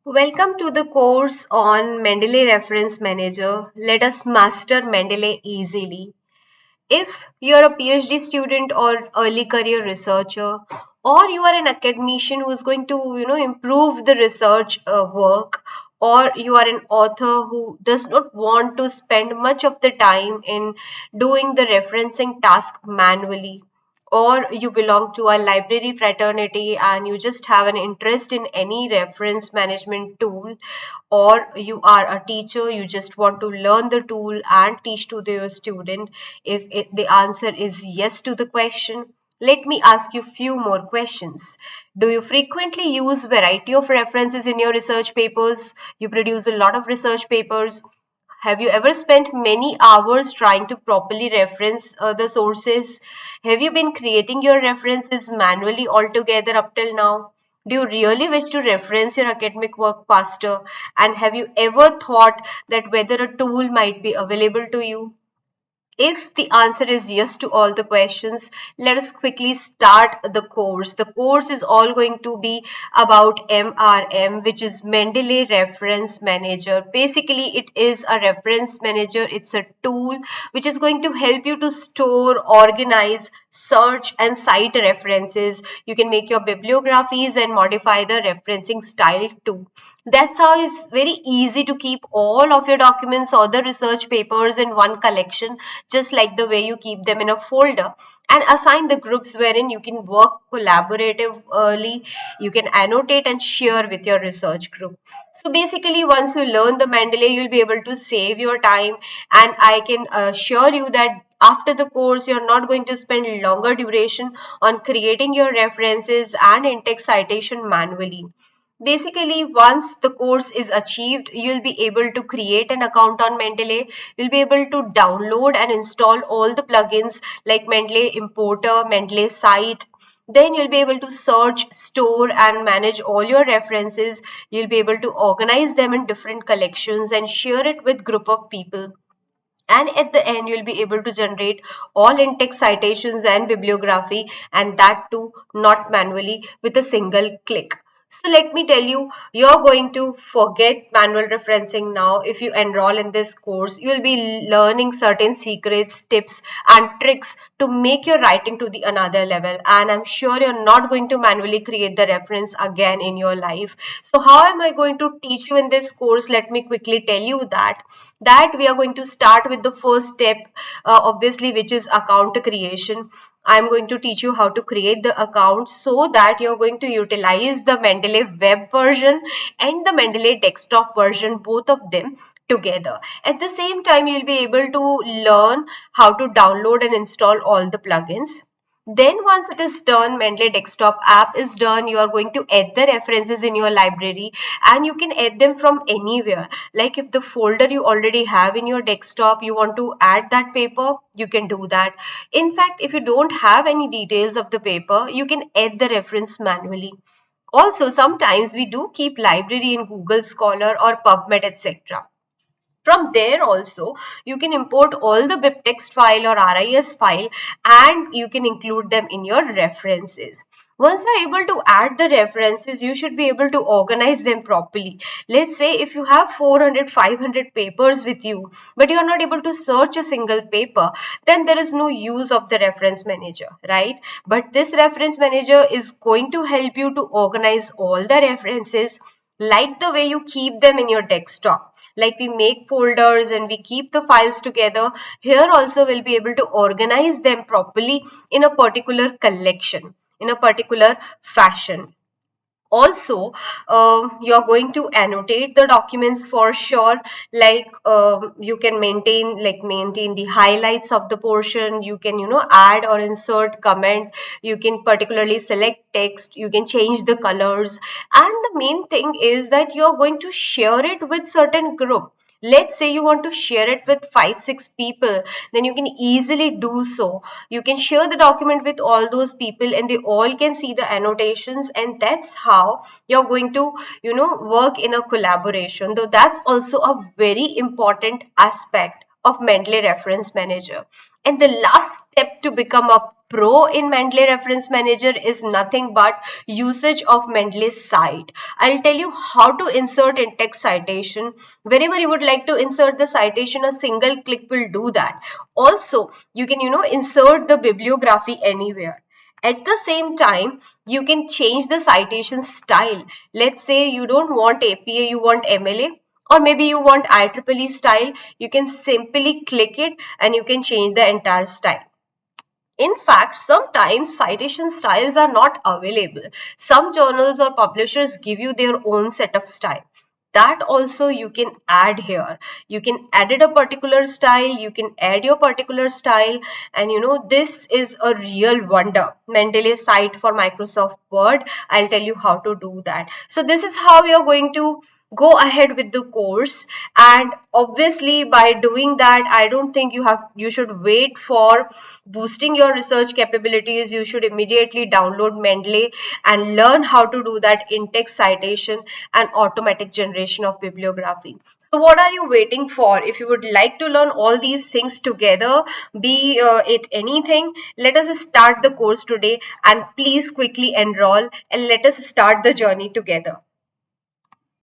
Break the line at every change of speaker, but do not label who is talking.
Welcome to the course on Mendeley Reference Manager. Let us master Mendeley easily. If you're a PhD student or early career researcher, or you are an academician who is going to, improve the research work, or you are an author who does not want to spend much of the time in doing the referencing task manually, or you belong to a library fraternity and you just have an interest in any reference management tool, or you are a teacher, you just want to learn the tool and teach to your student. If the answer is yes to the question, let me ask you few more questions. Do you frequently use variety of references in your research papers? You produce a lot of research papers. Have you ever spent many hours trying to properly reference the sources? Have you been creating your references manually altogether up till now? Do you really wish to reference your academic work faster? And have you ever thought that whether a tool might be available to you? If the answer is yes to all the questions, let us quickly start the course. The course is all going to be about MRM, which is Mendeley Reference Manager. Basically, it is a reference manager. It's a tool which is going to help you to store, organize, search, and cite references. You can make your bibliographies and modify the referencing style too. That's how it's very easy to keep all of your documents or the research papers in one collection, just like the way you keep them in a folder, and assign the groups wherein you can work collaboratively. You can annotate and share with your research group. So basically, once you learn the Mendeley, you'll be able to save your time, and I can assure you that after the course, you're not going to spend longer duration on creating your references and in-text citation manually. Basically, once the course is achieved, you'll be able to create an account on Mendeley. You'll be able to download and install all the plugins like Mendeley Importer, Mendeley Site. Then you'll be able to search, store, and manage all your references. You'll be able to organize them in different collections and share it with group of people. And at the end, you'll be able to generate all in-text citations and bibliography, and that too not manually, with a single click. So let me tell you, you're going to forget manual referencing now. If you enroll in this course, you'll be learning certain secrets, tips, and tricks to make your writing to the another level. And I'm sure you're not going to manually create the reference again in your life. So how am I going to teach you in this course? Let me quickly tell you that we are going to start with the first step, obviously, which is account creation. I'm going to teach you how to create the account so that you're going to utilize the Mendeley web version and the Mendeley desktop version, both of them together. At the same time, you'll be able to learn how to download and install all the plugins. Then once it is done, Mendeley desktop app is done, you are going to add the references in your library, and you can add them from anywhere. Like if the folder you already have in your desktop, you want to add that paper, you can do that. In fact, if you don't have any details of the paper, you can add the reference manually. Also, sometimes we do keep library in Google Scholar or PubMed, etc. From there also, you can import all the BibTeX file or RIS file, and you can include them in your references. Once you're able to add the references, you should be able to organize them properly. Let's say if you have 400, 500 papers with you, but you're not able to search a single paper, then there is no use of the reference manager, right? But this reference manager is going to help you to organize all the references like the way you keep them in your desktop. Like we make folders and we keep the files together, here also we'll be able to organize them properly in a particular collection, in a particular fashion. Also, you're going to annotate the documents for sure. Like you can maintain the highlights of the portion. You can add or insert comment. You can particularly select text. You can change the colors, and the main thing is that you're going to share it with certain group. Let's say you want to share it with 5 6 people, then you can easily do so. You can share the document with all those people and they all can see the annotations, and that's how you're going to work in a collaboration. Though that's also a very important aspect of Mendeley Reference Manager. And the last step to become a pro in Mendeley Reference Manager is nothing but usage of Mendeley's site. I'll tell you how to insert in-text citation. Wherever you would like to insert the citation, a single click will do that. Also, you can, insert the bibliography anywhere. At the same time, you can change the citation style. Let's say you don't want APA, you want MLA, or maybe you want IEEE style. You can simply click it and you can change the entire style. In fact, sometimes citation styles are not available. Some journals or publishers give you their own set of style. That also you can add here. You can edit a particular style, you can add your particular style, and this is a real wonder. Mendeley site for Microsoft Word. I'll tell you how to do that. So this is how you're going to go ahead with the course, and obviously by doing that, I don't think you should wait for boosting your research capabilities. You should immediately download Mendeley and learn how to do that in-text citation and automatic generation of bibliography. So what are you waiting for? If you would like to learn all these things together, be it anything, let us start the course today, and please quickly enroll and let us start the journey together.